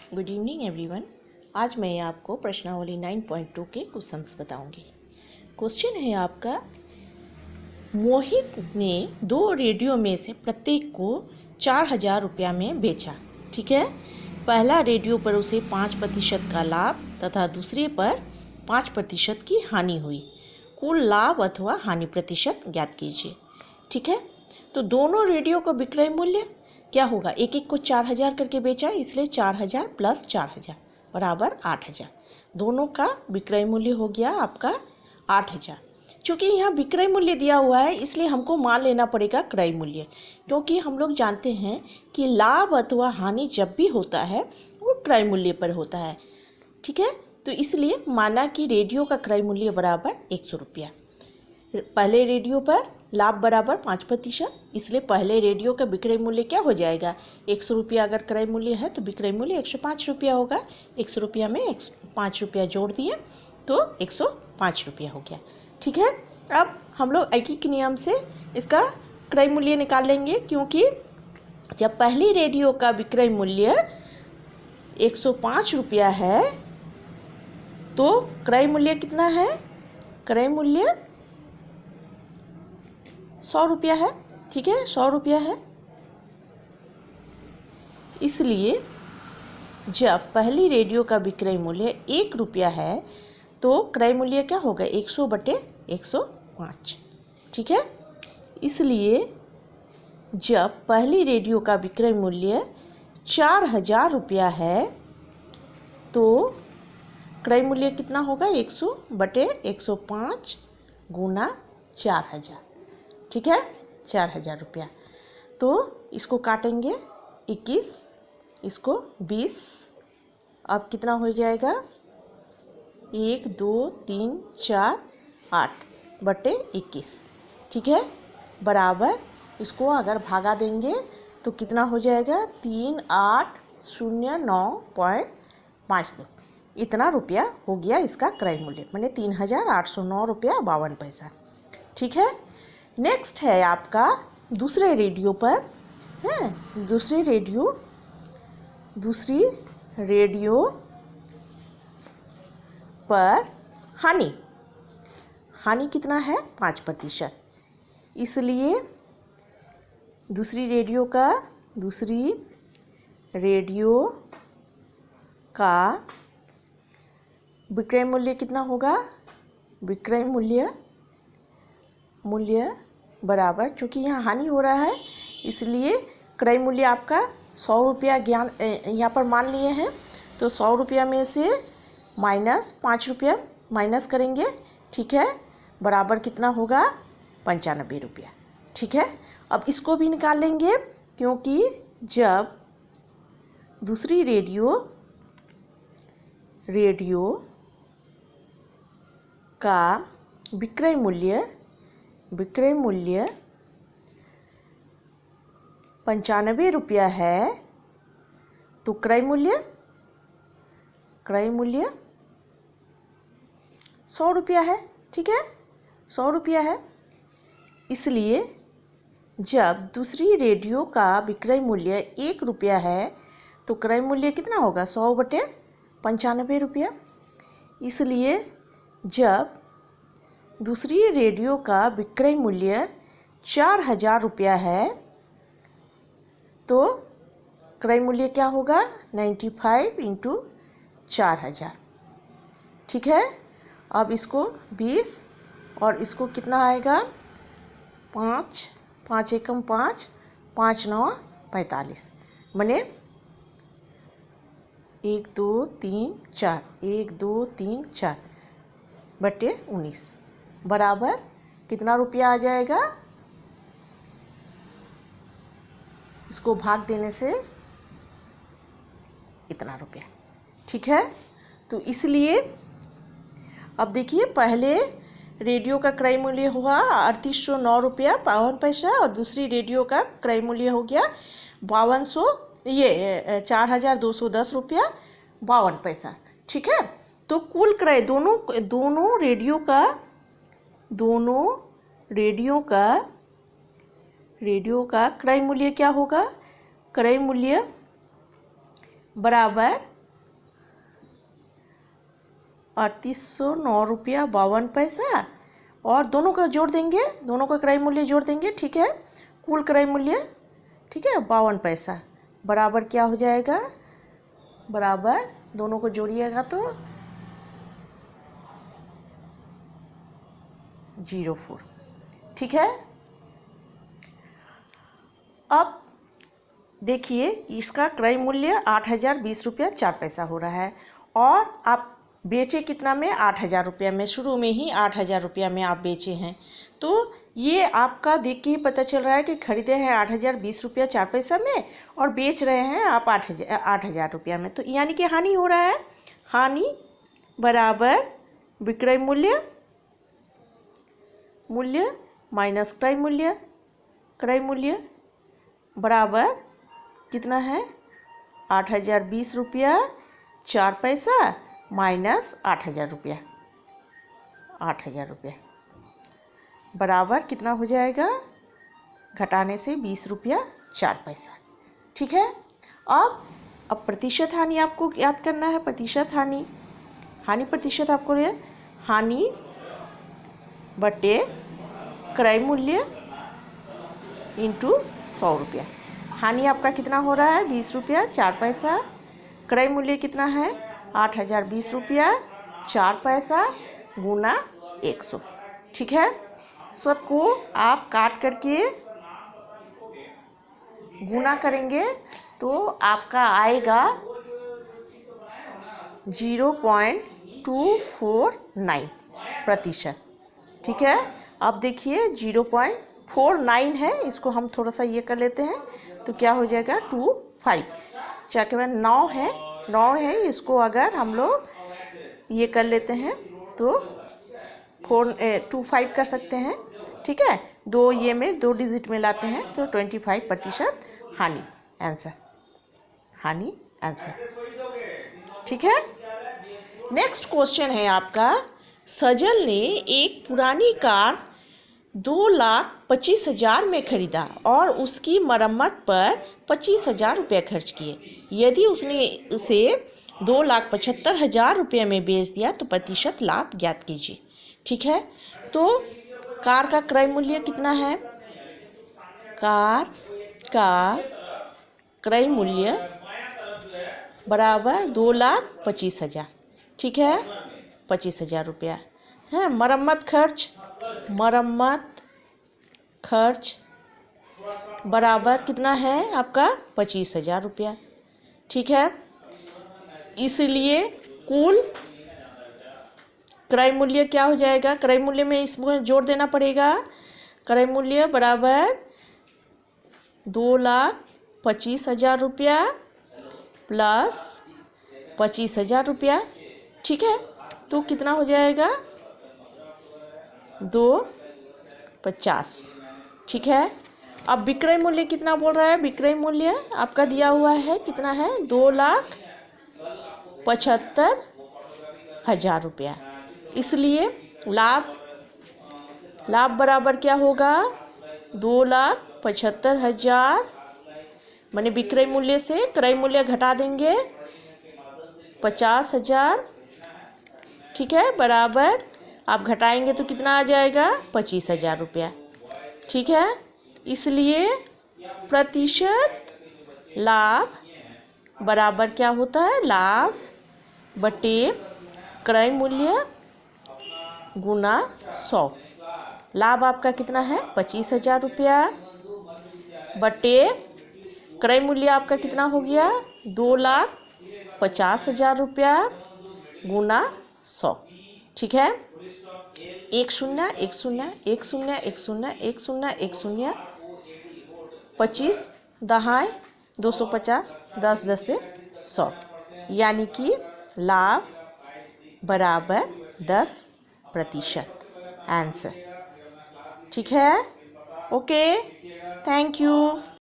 Good evening everyone. आज मैं आपको प्रश्नावली 9.2 के क्वेश्चंस बताऊंगी। क्वेश्चन है आपका, मोहित ने 2 रेडियो में से प्रत्येक को 4,000 रुपया में बेचा। ठीक है, पहला रेडियो पर उसे 5% का लाभ तथा दूसरे पर 5% की हानि हुई। कुल लाभ अथवा हानि प्रतिशत ज्ञात कीजिए। ठीक है, तो दोनों रेडियो का विक्रय मूल्य क्या होगा, एक एक को 4,000 करके बेचा, इसलिए 4,000 प्लस 4,000 बराबर 8,000। दोनों का विक्रय मूल्य हो गया आपका 8,000। चूँकि यहाँ विक्रय मूल्य दिया हुआ है इसलिए हमको मान लेना पड़ेगा क्रय मूल्य, क्योंकि हम लोग जानते हैं कि लाभ अथवा हानि जब भी होता है वो क्रय मूल्य पर होता है। ठीक है, तो इसलिए माना कि रेडियो का क्रय मूल्य बराबर 100 रुपया। पहले रेडियो पर लाभ बराबर 5%, इसलिए पहले रेडियो का विक्रय मूल्य क्या हो जाएगा, 100 रुपया अगर क्रय मूल्य है तो विक्रय मूल्य 105 रुपया होगा। 100 रुपया में 5 रुपया जोड़ दिए तो 105 रुपया हो गया। ठीक है, अब हम लोग एक ही नियम से इसका क्रय मूल्य निकाल लेंगे, क्योंकि जब पहली रेडियो का विक्रय मूल्य 105 रुपया है तो क्रय मूल्य कितना है, क्रय मूल्य 100 रुपया है। ठीक है, 100 रुपया है। इसलिए जब पहली रेडियो का विक्रय मूल्य 1 रुपया है तो क्रय मूल्य क्या होगा, 100/105। ठीक है, इसलिए जब पहली रेडियो का विक्रय मूल्य 4,000 रुपया है तो क्रय मूल्य कितना होगा, 100/105 गुना 4,000। ठीक है, 4,000 रुपया। तो इसको काटेंगे 21, इसको 20, अब कितना हो जाएगा, 1 2 3 4 8/21। ठीक है, बराबर इसको अगर भागा देंगे तो कितना हो जाएगा, 3809.52। इतना रुपया हो गया इसका क्रय मूल्य, माने 3,809.52 रुपया। ठीक है, नेक्स्ट है आपका दूसरे रेडियो पर है, दूसरी रेडियो पर हानि कितना है, 5%। इसलिए दूसरी रेडियो का विक्रय मूल्य कितना होगा, विक्रय मूल्य बराबर, चूँकि यहाँ हानि हो रहा है इसलिए क्रय मूल्य आपका 100 रुपया यहाँ पर मान लिए हैं, तो 100 रुपया में से -5 रुपया माइनस करेंगे। ठीक है, बराबर कितना होगा, 95 रुपया। ठीक है, अब इसको भी निकाल लेंगे, क्योंकि जब दूसरी रेडियो का विक्रय मूल्य 95 रुपया है तो क्रय मूल्य 100 रुपया है। ठीक है, 100 रुपया है। इसलिए जब दूसरी रेडियो का विक्रय मूल्य 1 रुपया है तो क्रय मूल्य कितना होगा, 100/95 रुपया। इसलिए जब दूसरी रेडियो का विक्रय मूल्य 4,000 रुपया है तो क्रय मूल्य क्या होगा, 95 × 4,000। ठीक है, अब इसको 20 और इसको कितना आएगा, 5 5 एकम 5 5 9 45, माने 1 2 3 4 1 2 3 4/19 बराबर कितना रुपया आ जाएगा, इसको भाग देने से इतना रुपया। ठीक है, तो इसलिए अब देखिए, पहले रेडियो का क्रय मूल्य हुआ 3809 रुपया 52 पैसा और दूसरी रेडियो का क्रय मूल्य हो गया 4,210 रुपया 52 पैसा। ठीक है, तो कुल क्रय दोनों रेडियो का क्रय मूल्य क्या होगा, क्रय मूल्य बराबर 3809.52 और दोनों का जोड़ देंगे, दोनों का क्रय मूल्य जोड़ देंगे। ठीक है, कुल क्रय मूल्य, ठीक है, 52 पैसा बराबर क्या हो जाएगा, बराबर दोनों को जोड़िएगा तो 04। ठीक है, अब देखिए इसका क्रय मूल्य 8,020.04 हो रहा है और आप बेचे कितना में, 8,000 में। शुरू में ही 8,000 में आप बेचे हैं, तो ये आपका देख के ही पता चल रहा है कि खरीदे हैं 8,020.04 में और बेच रहे हैं आप 8,000 में। तो यानी कि हानि हो रहा है। हानि बराबर विक्रय मूल्य माइनस क्रय मूल्य बराबर कितना है, 8,020.04 माइनस 8,000 बराबर कितना हो जाएगा, घटाने से 20.04। ठीक है, अब प्रतिशत हानि आपको याद करना है। प्रतिशत हानि प्रतिशत आपको हानि बटे क्रय मूल्य इंटू 100 रुपया। हानि आपका कितना हो रहा है, 20.04। क्रय मूल्य कितना है, 8,020.04 गुना 100। ठीक है, सबको आप काट करके गुना करेंगे तो आपका आएगा 0.249%। ठीक है, अब देखिए 0.49 है, इसको हम थोड़ा सा ये कर लेते हैं तो क्या हो जाएगा 25। 4 के बाद 9 है, इसको अगर हम लोग ये कर लेते हैं तो 25 कर सकते हैं। ठीक है, दो ये में 2 डिजिट में लाते हैं तो 25% हानि आंसर। ठीक है, नेक्स्ट क्वेश्चन है आपका, सजल ने एक पुरानी कार 2,25,000 में खरीदा और उसकी मरम्मत पर 25,000 रुपये खर्च किए। यदि उसने उसे 2,75,000 में बेच दिया तो प्रतिशत लाभ ज्ञात कीजिए। ठीक है, तो कार का क्रय मूल्य कितना है, कार का क्रय मूल्य बराबर 2,25,000। ठीक है, 25,000 रुपया है। मरम्मत खर्च बराबर कितना है आपका 25,000 रुपया। ठीक है, इसलिए कुल क्रय मूल्य क्या हो जाएगा, क्रय मूल्य में इसमें जोड़ देना पड़ेगा। क्रय मूल्य बराबर 2,25,000 रुपया प्लस 25,000 रुपया। ठीक है, तो कितना हो जाएगा 2,50। ठीक है, अब विक्रय मूल्य कितना बोल रहा है, विक्रय मूल्य आपका दिया हुआ है कितना है, 2,75,000 रुपया। इसलिए लाभ बराबर क्या होगा, 2,75,000 माने विक्रय मूल्य से क्रय मूल्य घटा देंगे 50,000। ठीक है, बराबर आप घटाएंगे तो कितना आ जाएगा 25,000 रुपया। ठीक है, इसलिए प्रतिशत लाभ बराबर क्या होता है, लाभ बटे क्रय मूल्य गुना 100। लाभ आपका कितना है 25,000 रुपया बटे क्रय मूल्य आपका कितना हो गया 2,50,000 रुपया गुना 100। ठीक है, 1 0 1 0 1 0 1 0 1 0 1 0 25 दहाई 250 10 10 से 100, यानी कि लाभ बराबर 10% आंसर। ठीक है, ओके, थैंक यू।